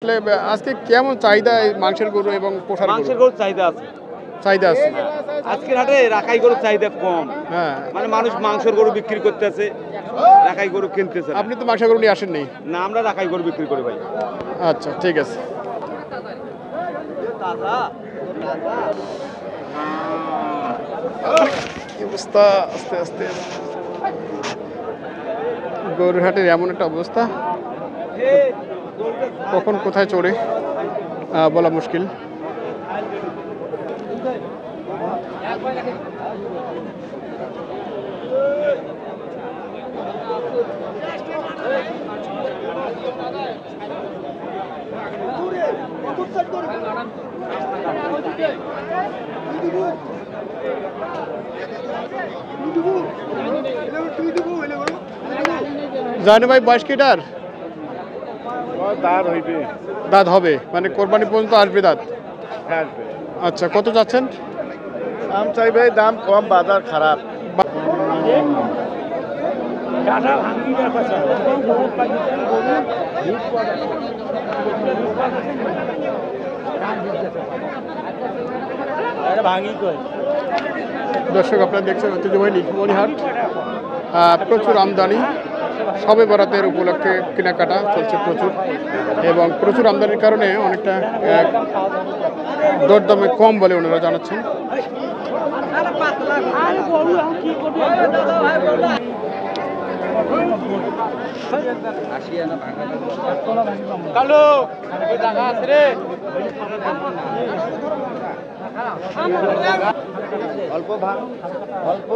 আজকে কেমন চাহিদা এই মাংসের গরু এবং পোষার মাংসের গরুর চাহিদা আছে। চাহিদা আছে? আজকের হাটে রাখাই গরুর চাহিদা কম। হ্যাঁ, মানে মানুষ মাংসের গরু বিক্রি করতেছে, রাখাই গরু কিনতেছে না। আপনি তো মাংসের গরু নিয়ে আসেননি। না, আমরা রাখাই গরু বিক্রি করি ভাই। আচ্ছা, ঠিক আছে। কি অবস্থা, আস্তে আস্তে গরুর হাটের এমন একটা অবস্থা, কখন কোথায় চড়ে বলা মুশকিল। জানি ভাই বয়স কিটার দাঁত হবে, মানে কোরবানি পর্যন্ত আসবে দাঁত। আচ্ছা, কত যাচ্ছেন? দাম চাই ভাই, দাম কম, বাজার খারাপ। দর্শক, আপনারা দেখছেন ঐতিহ্যবাহী নীলফামারী হাট। প্রচুর আমদানি, সবে বরাতের উপলক্ষে কেনাকাটা চলছে প্রচুর, এবং প্রচুর আমদানির কারণে অনেকটা দরদামে কম বলে ওনারা জানাচ্ছেন। অল্প অল্প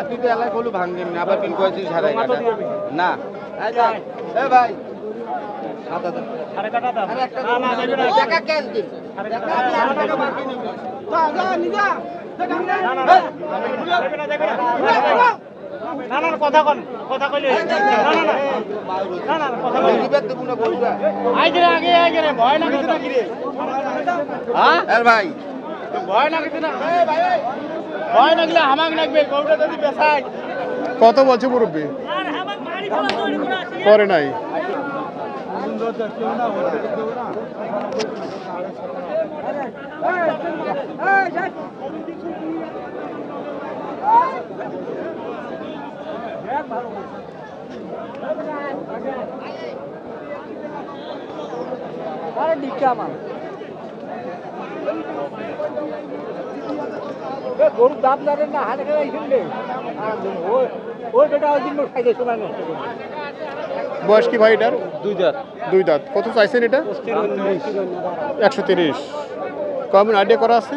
তুই তো এলাকায় বলু ভাঙবেন না, আবার বিল করেছিস সাড়ে না ভাই কথা কইলে ভয় ভাই ভয় লাগছে না, ভয় লাগলে হামাক লাগবে। গরুটা যদি বেচাই কত বলছে মুরব্বী? করে নাই। গরুর দাম জানেন না, হাটে খেলা শুনলে ওই বেটা ওই দিন খাইতে সময় নষ্ট করে। বয়স কি ভাই এটার? দুই দাঁত। দুই দাঁত। কত চাইছেন এটা? 130। কেমন আইডিয়া করা আছে?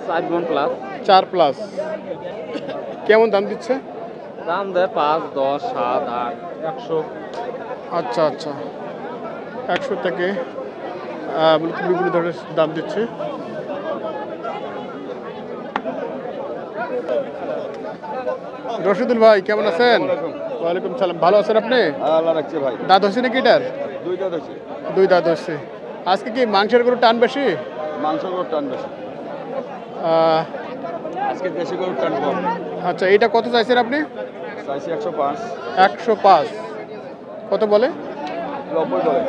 4 মণ প্লাস। 4 প্লাস। কেমন দাম দিচ্ছে? দাম দেয় 5, 10, 7, 8, 100। আচ্ছা আচ্ছা, 100 থেকে বিভিন্ন ধরনের দাম দিচ্ছে। রশিদুল ভাই কেমন আছেন? ওয়ালাইকুম সালাম। ভালো আছেন আপনি? আল্লাহ রাখছে ভাই। দাঁত হচ্ছে নাকি এটার? দুই দাঁত হচ্ছে। দুই দাঁত হচ্ছে। আজকে কি মাংসের গরু টান বেশি? মাংস গরুর টান বেশি, আজকে দেশি গরুর টান কম। আচ্ছা, এটা কত চাইছেন আপনি? চাইছি 105। 105। কত বলে? 90 বলে।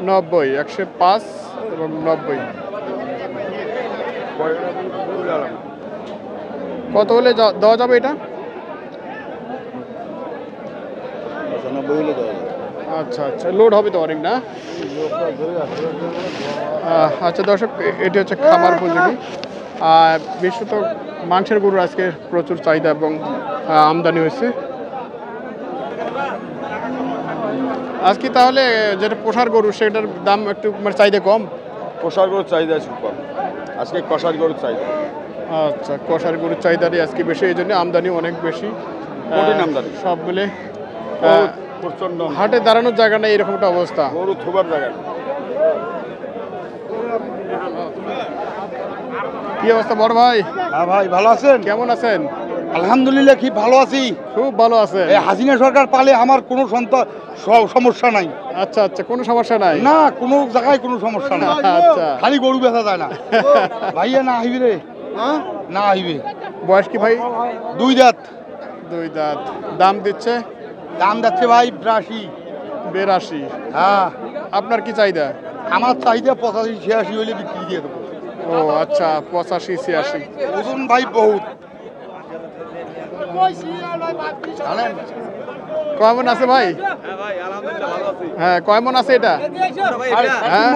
90। 105 এবং 90। কত হলে দেওয়া যাবে এটা? 90 হলে দেওয়া যাবে। আচ্ছা আচ্ছা, লোড হবে তো অনেক না? আচ্ছা দর্শক, এটি হচ্ছে খামার উপযোগী। বিশেষত মাংসের গরুর আজকে প্রচুর চাহিদা এবং আমদানি হয়েছে। আজকে তাহলে যেটা পোষার গরু সেটার দাম একটু মানে চাহিদা কম। কষার গরুর চাহিদা খুব কম, আজকে কষার গরুর চাহিদা। আচ্ছা, কষার গরুর চাহিদারই আজকে বেশি, এই জন্য আমদানি অনেক বেশি। কঠিন আমদানি সব মিলে প্রচন্ড হাটে দাঁড়ানোর জায়গা নেই, এরকম একটা অবস্থা। গরু থোবার জায়গা। কি অবস্থা বড় ভাই? হ্যাঁ ভাই, ভালো আছেন? কেমন আছেন? আলহামদুলিল্লাহ, কি ভালো আছি। খুব ভালো আছে। এই হাসিনা সরকার পালে আমার কোনো সমস্যা নাই। আচ্ছা আচ্ছা, কোনো সমস্যা নাই না, কোনো জায়গায় কোনো সমস্যা নাই। আচ্ছা, খালি গরু বেচা যায় না। ভাইয়া না আইবি রে, না আইবে। বয়স কি ভাই? দুই দাঁত। দুই দাঁত। দাম দিচ্ছে? দাম যাচ্ছে ভাই 82। 82। হ্যাঁ। আপনার কি চাহিদা? আমার চাহিদা 85-86 হলে বিক্রি দিয়ে দেবো। ও আচ্ছা, 85-86। ওজন ভাই বহুত জানেন। কয় মন আছে ভাই? হ্যাঁ, কয় মন আছে এটা? হ্যাঁ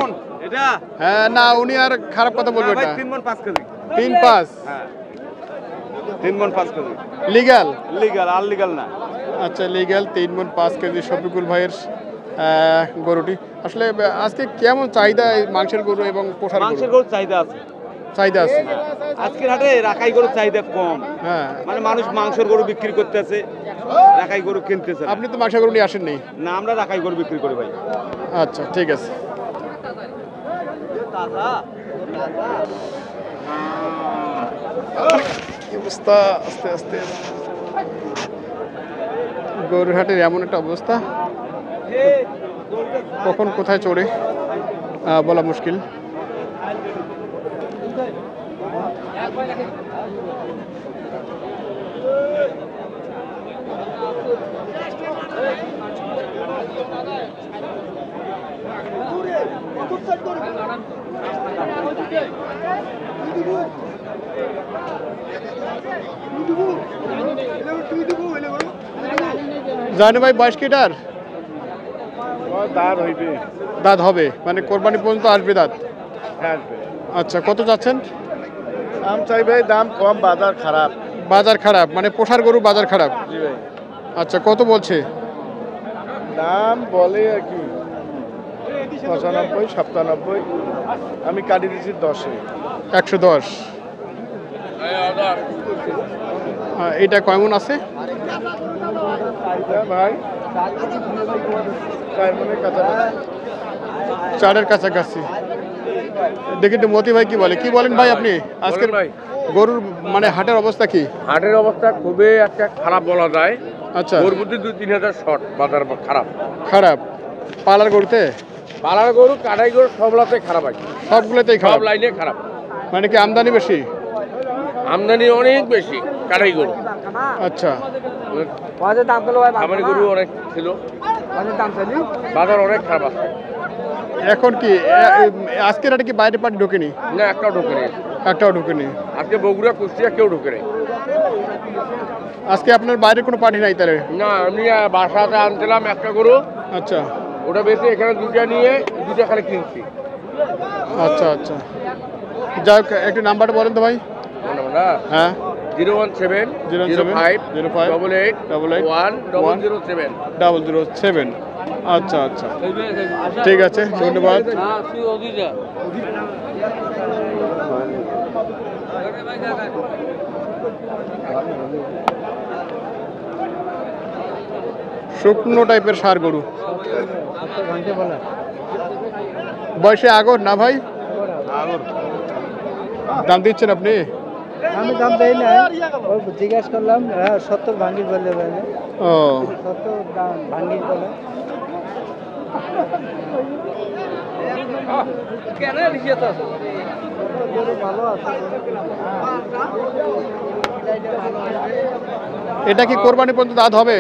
হ্যাঁ, না উনি আর খারাপ কথা বলবে এটা। 3 মণ 5 কেজি। 3-5 3 মণ 5 কেজি লিগ্যাল? লিগ্যাল, আর লিগ্যাল না। আচ্ছা, লিগ্যাল 3 মণ 5 কেজি শফিকুল ভাইয়ের গরুটি। আসলে আজকে কেমন চাহিদা এই মাংসের গরু এবং পোষার মাংসের গরু? গরুর চাহিদা আছে। চাহিদা আছে। আজকের হাটে রাখাই গরুর চাহিদা কম। হ্যাঁ, মানে মানুষ মাংসের গরু বিক্রি করতেছে, রাখাই গরু কিনতেছে না। আপনি তো মাংসের গরু নিয়ে আসেননি? না, আমরা রাখাই গরু বিক্রি করি ভাই। আচ্ছা, ঠিক আছে। কি অবস্থা, আস্তে আস্তে গরুর হাটের এমন একটা অবস্থা, কখন কোথায় চড়ে বলা মুশকিল। জানি ভাই, 22 কিটার দাঁড় হইবে। দাঁত হবে, মানে কোরবানি পর্যন্ত আসবে দাঁত? আসবে। আচ্ছা, কত যাচ্ছেন? দাম চাই ভাই, দাম কম, বাজার খারাপ। বাজার খারাপ মানে পোষার গরু বাজার খারাপ? জি ভাই। আচ্ছা, কত বলছে? দাম বলে আর কি 95-97, আমি কাটি দিচ্ছি 10-এ। 110। এইটা কয় মণ আছে ভাই? 4 মণের কাছাকাছি। 4-এর কাছাকাছি। দেখি তো মতি ভাই কি বলে। কি বলেন ভাই আপনি? আজকের গরুর মানে হাটের অবস্থা কি? হাটের অবস্থা খুবই একটা খারাপ বলা যায়। আচ্ছা, গরুর মধ্যে 2-3 হাজার শর্ট, বাজার খারাপ। খারাপ পালার গরুতে? পালার গরু, কাটাই গরু সবলাতে খারাপ আছে, সবগুলোতেই সব খারাপ। লাইনে খারাপ। মানে কি আমদানি বেশি? আমদানি অনেক বেশি কাটাই গরু। আচ্ছা, বাজার দাম পেলো ভাই, খামারি গরু অনেক ছিল, বাজার দাম চাইলি বাজার অনেক খারাপ আছে। এখন কি আজকের হাটে কি বাইরে পার্টি ঢোকেনি? না, একটাও ঢুকে নেই। একটাও ঢোকেনি। আজকে বগুড়া, কুষ্টিয়া কেউ ঢুকে নেই। আজকে আপনার বাইরে কোনো পার্টি নাই তাহলে? না, আমি বাসাতে আনছিলাম একটা গরু, আচ্ছা ওটা বেশি এখানে 2টা নিয়ে 2টা খালি কিনছি। আচ্ছা আচ্ছা, যাই হোক, একটু নাম্বারটা বলেন তো ভাই। হ্যাঁ, 017 05 88 1 007। আচ্ছা আচ্ছা, ঠিক আছে, ধন্যবাদ। শুকনো টাইপের ষাঁড় গরু, বয়সে আগর না ভাই? দাম দিচ্ছেন আপনি? আমি দাম দেই না, জিজ্ঞাসা করলাম 70 ভাঙ্গির বলে। ও 70 দাম ভাঙ্গির বলে। এটা কি কোরবানি পর্যন্ত দাঁত হবে?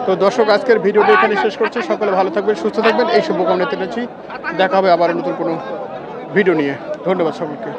তো দর্শক, আজকের ভিডিওটি এখানে শেষ করছি। সকলে ভালো থাকবেন, সুস্থ থাকবেন, এই শুভকামনা জানাচ্ছি। দেখা হবে আবার নতুন কোনো ভিডিও নিয়ে। ধন্যবাদ সবাইকে।